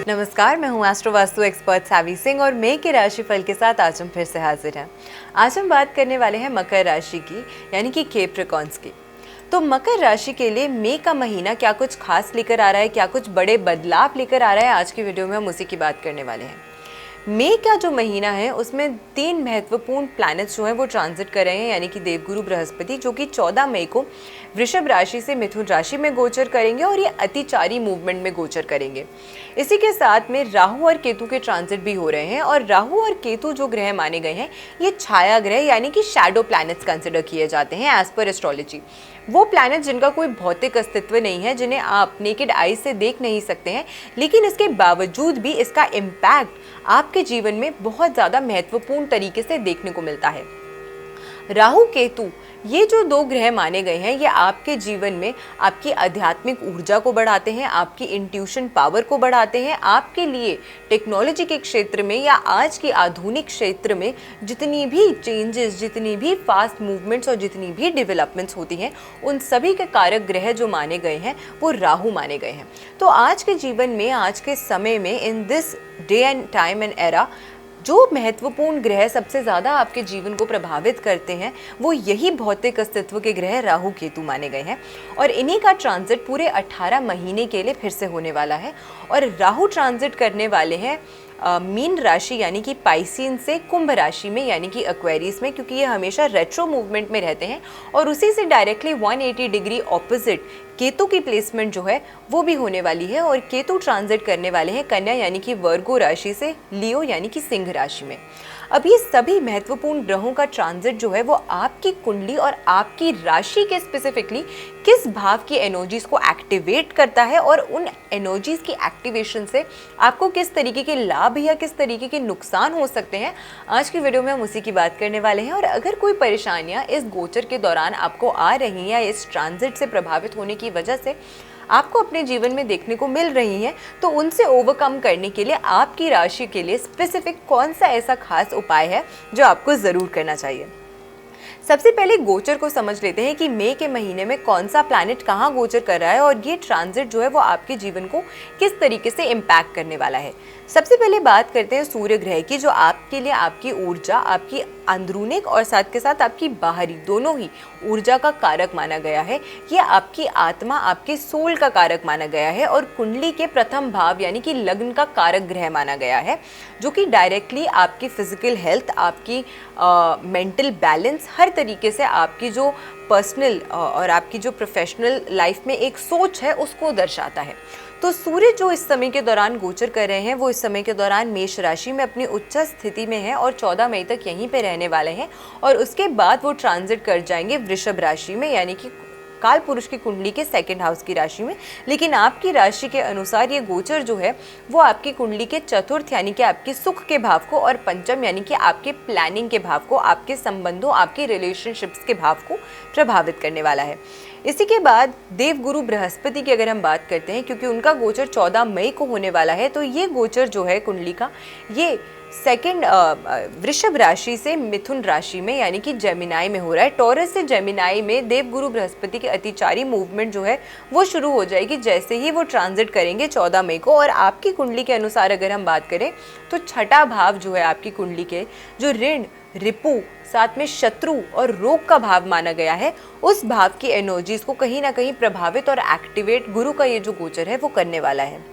नमस्कार, मैं हूँ एस्ट्रो वास्तु एक्सपर्ट सावी सिंह और मई के राशिफल के साथ आज हम फिर से हाजिर हैं। आज हम बात करने वाले हैं मकर राशि की, यानी कि कैप्रिकॉर्न्स की। तो मकर राशि के लिए मई का महीना क्या कुछ खास लेकर आ रहा है, क्या कुछ बड़े बदलाव लेकर आ रहा है, आज की वीडियो में हम उसी की बात करने वाले हैं। मई का जो महीना है उसमें 3 महत्वपूर्ण प्लैनेट्स जो हैं वो ट्रांजिट कर रहे हैं, यानी कि देवगुरु बृहस्पति जो कि 14 मई को वृषभ राशि से मिथुन राशि में गोचर करेंगे और ये अतिचारी मूवमेंट में गोचर करेंगे। इसी के साथ में राहु और केतु के ट्रांजिट भी हो रहे हैं और राहु और केतु जो ग्रह माने गए हैं ये छाया ग्रह यानी कि शैडो प्लैनेट्स कंसिडर किए जाते हैं एज पर एस्ट्रोलॉजी। वो प्लैनेट जिनका कोई भौतिक अस्तित्व नहीं है, जिन्हें आप नेकेड आई से देख नहीं सकते हैं, लेकिन इसके बावजूद भी इसका इम्पैक्ट आपके जीवन में बहुत ज़्यादा महत्वपूर्ण तरीके से देखने को मिलता है। राहु केतु ये जो 2 ग्रह माने गए हैं ये आपके जीवन में आपकी आध्यात्मिक ऊर्जा को बढ़ाते हैं, आपकी इंट्यूशन पावर को बढ़ाते हैं। आपके लिए टेक्नोलॉजी के क्षेत्र में या आज की आधुनिक क्षेत्र में जितनी भी चेंजेस, जितनी भी फास्ट मूवमेंट्स और जितनी भी डेवलपमेंट्स होती हैं, उन सभी के कारक ग्रह जो माने गए हैं वो राहु माने गए हैं। तो आज के जीवन में, आज के समय में, in this day and time and era, जो महत्वपूर्ण ग्रह सबसे ज़्यादा आपके जीवन को प्रभावित करते हैं वो यही भौतिक अस्तित्व के ग्रह राहु केतु माने गए हैं और इन्हीं का ट्रांजिट पूरे 18 महीने के लिए फिर से होने वाला है। और राहु ट्रांजिट करने वाले हैं मीन राशि यानी कि पाइसियन से कुंभ राशि में यानी कि एक्वेरियस में, क्योंकि ये हमेशा रेट्रो मूवमेंट में रहते हैं और उसी से डायरेक्टली 180 डिग्री ऑपोजिट केतु की प्लेसमेंट जो है वो भी होने वाली है और केतु ट्रांजिट करने वाले हैं कन्या यानी कि वर्गो राशि से लियो यानी कि सिंह राशि में। अब ये सभी महत्वपूर्ण ग्रहों का ट्रांजिट जो है वो आपकी कुंडली और आपकी राशि के स्पेसिफिकली किस भाव की एनर्जीज को एक्टिवेट करता है और उन एनर्जीज की एक्टिवेशन से आपको किस तरीके के लाभ या किस तरीके के नुकसान हो सकते हैं, आज की वीडियो में हम उसी की बात करने वाले हैं। और अगर कोई परेशानियां इस गोचर के दौरान आपको आ रही हैं या इस ट्रांजिट से प्रभावित होने की वजह से आपको अपने जीवन में देखने को मिल रही हैं, तो उनसे ओवरकम करने के लिए आपकी राशि के लिए स्पेसिफिक कौन सा ऐसा खास उपाय है जो आपको ज़रूर करना चाहिए। सबसे पहले गोचर को समझ लेते हैं कि मई के महीने में कौन सा प्लैनेट कहाँ गोचर कर रहा है और ये ट्रांजिट जो है वो आपके जीवन को किस तरीके से इम्पैक्ट करने वाला है। सबसे पहले बात करते हैं सूर्य ग्रह की, जो आपके लिए आपकी ऊर्जा, आपकी अंदरूनिक और साथ के साथ आपकी बाहरी दोनों ही ऊर्जा का कारक माना गया है। ये आपकी आत्मा, आपके सोल का कारक माना गया है और कुंडली के प्रथम भाव यानी कि लग्न का कारक ग्रह माना गया है, जो कि डायरेक्टली आपकी फिजिकल हेल्थ, आपकी मेंटल बैलेंस, हर तरीके से आपकी जो पर्सनल और आपकी जो प्रोफेशनल लाइफ में एक सोच है उसको दर्शाता है। तो सूर्य जो इस समय के दौरान गोचर कर रहे हैं वो इस समय के दौरान मेष राशि में अपनी उच्च स्थिति में है और 14 मई तक यहीं पे रहने वाले हैं और उसके बाद वो ट्रांजिट कर जाएंगे वृषभ राशि में यानी कि काल पुरुष की कुंडली के 2nd हाउस की राशि में। लेकिन आपकी राशि के अनुसार ये गोचर जो है वो आपकी कुंडली के 4th यानी कि आपके सुख के भाव को और 5th यानी कि आपके प्लानिंग के भाव को, आपके संबंधों, आपके रिलेशनशिप्स के भाव को प्रभावित करने वाला है। इसी के बाद देवगुरु बृहस्पति की अगर हम बात करते हैं, क्योंकि उनका गोचर 14 मई को होने वाला है, तो ये गोचर जो है कुंडली का ये 2nd वृषभ राशि से मिथुन राशि में यानी कि जेमिनाई में हो रहा है। टॉरस से जेमिनाई में देवगुरु बृहस्पति की अतिचारी मूवमेंट जो है वो शुरू हो जाएगी जैसे ही वो ट्रांजिट करेंगे 14 मई को। और आपकी कुंडली के अनुसार अगर हम बात करें तो 6ठा भाव जो है आपकी कुंडली के, जो ऋण, रिपु, साथ में शत्रु और रोग का भाव माना गया है, उस भाव की एनर्जीज को कहीं ना कहीं प्रभावित और एक्टिवेट गुरु का ये जो गोचर है वो करने वाला है।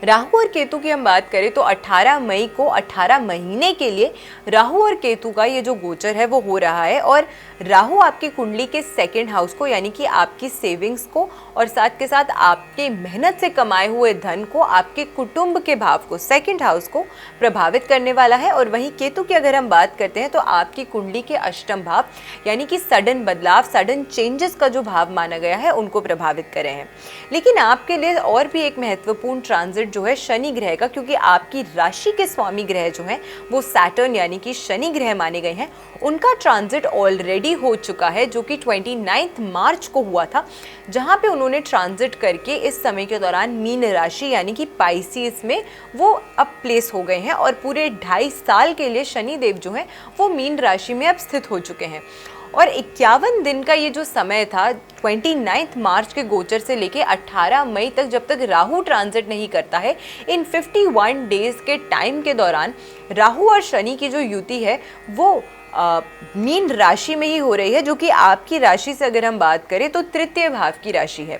राहु और केतु की हम बात करें तो 18 मई को 18 महीने के लिए राहु और केतु का ये जो गोचर है वो हो रहा है और राहु आपकी कुंडली के 2nd हाउस को यानी कि आपकी सेविंग्स को और साथ के साथ आपके मेहनत से कमाए हुए धन को, आपके कुटुंब के भाव को, 2nd हाउस को प्रभावित करने वाला है। और वहीं केतु की अगर हम बात करते हैं तो आपकी कुंडली के 8म भाव यानी कि सडन बदलाव, सडन चेंजेस का जो भाव माना गया है उनको प्रभावित कर रहे हैं। लेकिन आपके लिए और भी एक महत्वपूर्ण ट्रांजिट जो है शनि ग्रह का, क्योंकि आपकी राशि के स्वामी ग्रह जो हैं वो सैटर्न यानी कि शनि ग्रह माने गए हैं, उनका ट्रांजिट ऑलरेडी हो चुका है जो कि 29 मार्च को हुआ था, जहां पे उन्होंने ट्रांजिट करके इस समय के दौरान मीन राशि यानी कि पाइसिस में वो अब प्लेस हो गए हैं और पूरे 2.5 साल के लिए शनि देव जो हैं वो मीन राशि में अब स्थित हो चुके हैं। और 51 दिन का ये जो समय था 29 मार्च के गोचर से लेके 18 मई तक, जब तक राहु ट्रांजिट नहीं करता है, इन 51 डेज के टाइम के दौरान राहु और शनि की जो युति है वो मीन राशि में ही हो रही है, जो कि आपकी राशि से अगर हम बात करें तो तृतीय भाव की राशि है।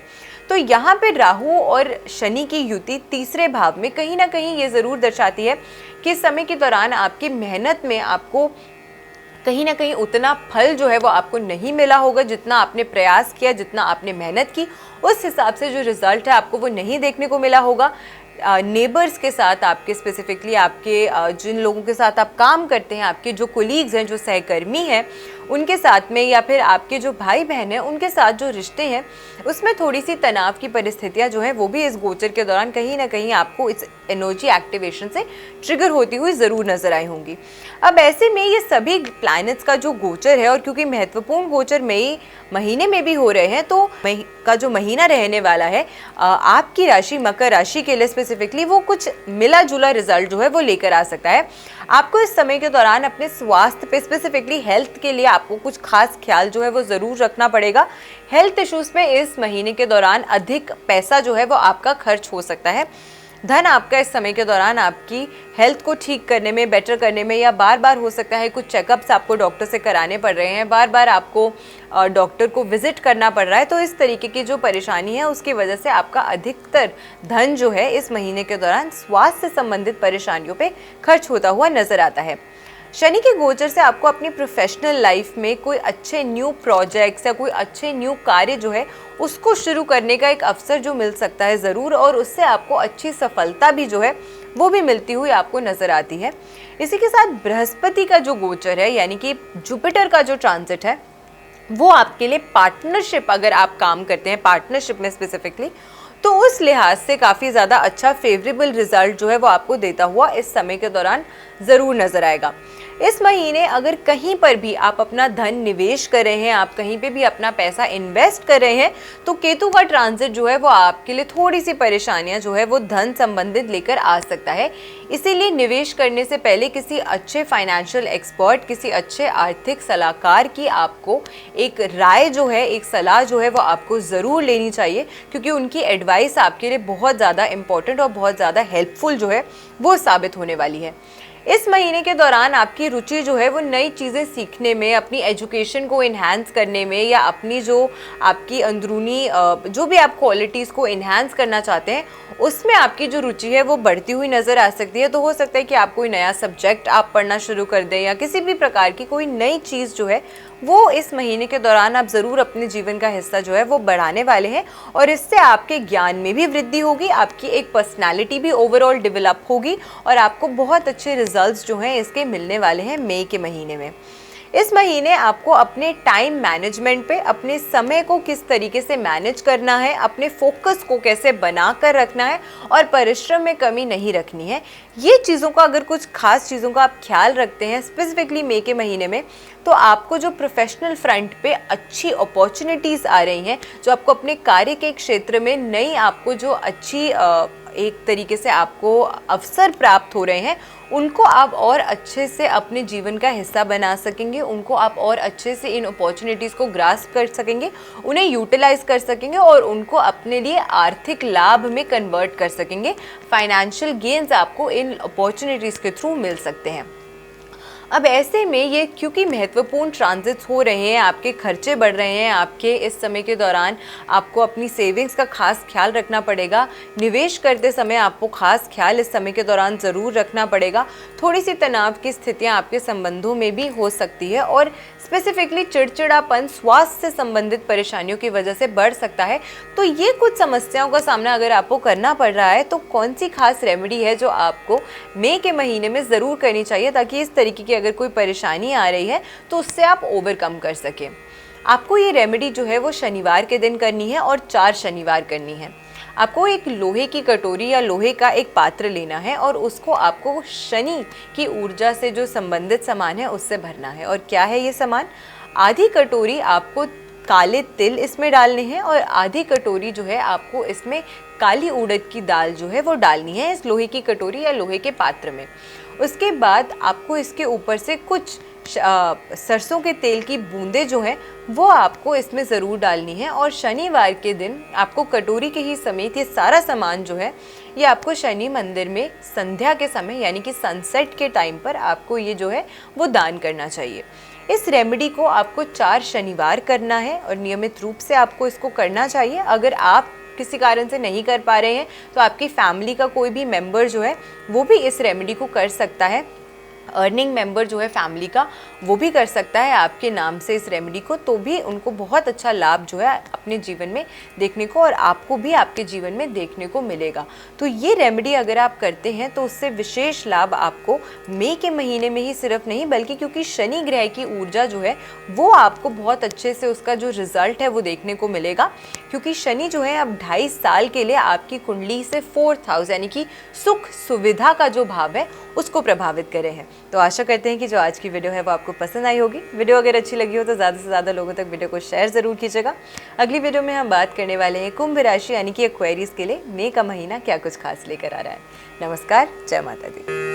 तो यहाँ पे राहु और शनि की युति तीसरे भाव में कहीं ना कहीं ये ज़रूर दर्शाती है कि इस समय के दौरान आपकी मेहनत में आपको कहीं ना कहीं उतना फल जो है वो आपको नहीं मिला होगा, जितना आपने प्रयास किया, जितना आपने मेहनत की, उस हिसाब से जो रिजल्ट है आपको वो नहीं देखने को मिला होगा। नेबर्स के साथ आपके, स्पेसिफिकली आपके जिन लोगों के साथ आप काम करते हैं, आपके जो कोलीग्स हैं, जो सहकर्मी हैं, उनके साथ में, या फिर आपके जो भाई बहन हैं उनके साथ जो रिश्ते हैं, उसमें थोड़ी सी तनाव की परिस्थितियां जो हैं वो भी इस गोचर के दौरान कहीं ना कहीं आपको इस एनर्जी एक्टिवेशन से ट्रिगर होती हुई ज़रूर नजर आई होंगी। अब ऐसे में ये सभी प्लैनेट्स का जो गोचर है, और क्योंकि महत्वपूर्ण गोचर मई महीने में भी हो रहे हैं, तो मई का जो महीना रहने वाला है आपकी राशि मकर राशि के लिए स्पेसिफिकली वो कुछ मिला जुला रिजल्ट जो है वो लेकर आ सकता है। आपको इस समय के दौरान अपने स्वास्थ्य पे, स्पेसिफिकली हेल्थ के लिए आपको कुछ खास ख्याल जो है वो ज़रूर रखना पड़ेगा। हेल्थ इश्यूज़ में इस महीने के दौरान अधिक पैसा जो है वो आपका खर्च हो सकता है। धन आपका इस समय के दौरान आपकी हेल्थ को ठीक करने में, बेटर करने में, या बार बार हो सकता है कुछ चेकअप्स आपको डॉक्टर से कराने पड़ रहे हैं, बार बार आपको डॉक्टर को विजिट करना पड़ रहा है, तो इस तरीके की जो परेशानी है उसकी वजह से आपका अधिकतर धन जो है इस महीने के दौरान स्वास्थ्य से संबंधित परेशानियों पे खर्च होता हुआ नजर आता है। शनि के गोचर से आपको अपनी प्रोफेशनल लाइफ में कोई अच्छे न्यू प्रोजेक्ट्स या कोई अच्छे न्यू कार्य जो है उसको शुरू करने का एक अवसर जो मिल सकता है ज़रूर, और उससे आपको अच्छी सफलता भी जो है वो भी मिलती हुई आपको नज़र आती है। इसी के साथ बृहस्पति का जो गोचर है, यानी कि जुपिटर का जो ट्रांजिट है, वो आपके लिए पार्टनरशिप, अगर आप काम करते हैं पार्टनरशिप में स्पेसिफिकली, तो उस लिहाज से काफ़ी ज़्यादा अच्छा फेवरेबल रिजल्ट जो है वो आपको देता हुआ इस समय के दौरान ज़रूर नज़र आएगा। इस महीने अगर कहीं पर भी आप अपना धन निवेश कर रहे हैं, आप कहीं पे भी अपना पैसा इन्वेस्ट कर रहे हैं, तो केतु का ट्रांजिट जो है वो आपके लिए थोड़ी सी परेशानियां जो है वो धन संबंधित लेकर आ सकता है। इसीलिए निवेश करने से पहले किसी अच्छे फाइनेंशियल एक्सपर्ट, किसी अच्छे आर्थिक सलाहकार की आपको एक राय जो है, एक सलाह जो है वो आपको ज़रूर लेनी चाहिए, क्योंकि उनकी एडवाइस आपके लिए बहुत ज़्यादा इंपॉर्टेंट और बहुत ज़्यादा हेल्पफुल जो है वो साबित होने वाली है। इस महीने के दौरान आपकी रुचि जो है वो नई चीज़ें सीखने में, अपनी एजुकेशन को इन्हांस करने में, या अपनी जो आपकी अंदरूनी जो भी आप क्वालिटीज़ को इन्हांस करना चाहते हैं उसमें आपकी जो रुचि है वो बढ़ती हुई नज़र आ सकती है। तो हो सकता है कि आप कोई नया सब्जेक्ट आप पढ़ना शुरू कर दें, या किसी भी प्रकार की कोई नई चीज़ जो है वो इस महीने के दौरान आप ज़रूर अपने जीवन का हिस्सा जो है वो बढ़ाने वाले हैं, और इससे आपके ज्ञान में भी वृद्धि होगी, आपकी एक पर्सनालिटी भी ओवरऑल डेवलप होगी, और आपको बहुत अच्छे रिजल्ट्स जो हैं इसके मिलने वाले हैं मई के महीने में। इस महीने आपको अपने टाइम मैनेजमेंट पे, अपने समय को किस तरीके से मैनेज करना है, अपने फोकस को कैसे बना कर रखना है, और परिश्रम में कमी नहीं रखनी है। ये चीज़ों का, अगर कुछ खास चीज़ों का आप ख्याल रखते हैं स्पेसिफिकली मई के महीने में, तो आपको जो प्रोफेशनल फ्रंट पे अच्छी अपॉर्चुनिटीज़ आ रही हैं, जो आपको अपने कार्य के क्षेत्र में नई, आपको जो अच्छी एक तरीके से आपको अवसर प्राप्त हो रहे हैं, उनको आप और अच्छे से अपने जीवन का हिस्सा बना सकेंगे, उनको आप और अच्छे से इन अपॉर्चुनिटीज़ को ग्रास्प कर सकेंगे, उन्हें यूटिलाइज कर सकेंगे, और उनको अपने लिए आर्थिक लाभ में कन्वर्ट कर सकेंगे। फाइनेंशियल गेन्स आपको इन अपॉर्चुनिटीज़ के थ्रू मिल सकते हैं। अब ऐसे में ये क्योंकि महत्वपूर्ण ट्रांजिट्स हो रहे हैं, आपके खर्चे बढ़ रहे हैं, आपके इस समय के दौरान आपको अपनी सेविंग्स का खास ख्याल रखना पड़ेगा। निवेश करते समय आपको खास ख्याल इस समय के दौरान ज़रूर रखना पड़ेगा। थोड़ी सी तनाव की स्थितियां आपके संबंधों में भी हो सकती है, और स्पेसिफिकली चिड़चिड़ापन, स्वास्थ्य से संबंधित परेशानियों की वजह से बढ़ सकता है। तो ये कुछ समस्याओं का सामना अगर आपको करना पड़ रहा है, तो कौन सी खास रेमेडी है जो आपको मई के महीने में ज़रूर करनी चाहिए, ताकि इस तरीके की अगर कोई परेशानी आ रही है तो उससे आप ओवरकम कर सकें। आपको ये रेमेडी जो है वो शनिवार के दिन करनी है, और 4 शनिवार करनी है। आपको एक लोहे की कटोरी या लोहे का एक पात्र लेना है, और उसको आपको शनि की ऊर्जा से जो संबंधित सामान है उससे भरना है। और क्या है ये सामान? आधी कटोरी आपको काले तिल इसमें डालने हैं, और आधी कटोरी जो है आपको इसमें काली उड़द की दाल जो है वो डालनी है इस लोहे की कटोरी या लोहे के पात्र में। उसके बाद आपको इसके ऊपर से कुछ सरसों के तेल की बूंदें जो हैं वो आपको इसमें ज़रूर डालनी है। और शनिवार के दिन आपको कटोरी के ही समेत ये सारा सामान जो है ये आपको शनि मंदिर में संध्या के समय यानी कि सनसेट के टाइम पर आपको ये जो है वो दान करना चाहिए। इस रेमेडी को आपको 4 शनिवार करना है और नियमित रूप से आपको इसको करना चाहिए। अगर आप किसी कारण से नहीं कर पा रहे हैं तो आपकी फैमिली का कोई भी मेंबर जो है वो भी इस रेमेडी को कर सकता है। अर्निंग मेंबर जो है फैमिली का वो भी कर सकता है आपके नाम से इस रेमेडी को, तो भी उनको बहुत अच्छा लाभ जो है अपने जीवन में देखने को और आपको भी आपके जीवन में देखने को मिलेगा। तो ये रेमेडी अगर आप करते हैं तो उससे विशेष लाभ आपको मई के महीने में ही सिर्फ नहीं बल्कि क्योंकि शनि ग्रह की ऊर्जा जो है वो आपको बहुत अच्छे से उसका जो रिजल्ट है वो देखने को मिलेगा। क्योंकि शनि जो है अब 2.5 साल के लिए आपकी कुंडली से 4th हाउस यानी कि सुख सुविधा का जो भाव है उसको प्रभावित करे हैं। तो आशा करते हैं कि जो आज की वीडियो है वो आपको पसंद आई होगी। वीडियो अगर अच्छी लगी हो तो ज़्यादा से ज़्यादा लोगों तक वीडियो को शेयर ज़रूर कीजिएगा। अगली वीडियो में हम बात करने वाले हैं कुंभ राशि यानी कि एक्वेरियस के लिए मई का महीना क्या कुछ खास लेकर आ रहा है। नमस्कार, जय माता दी।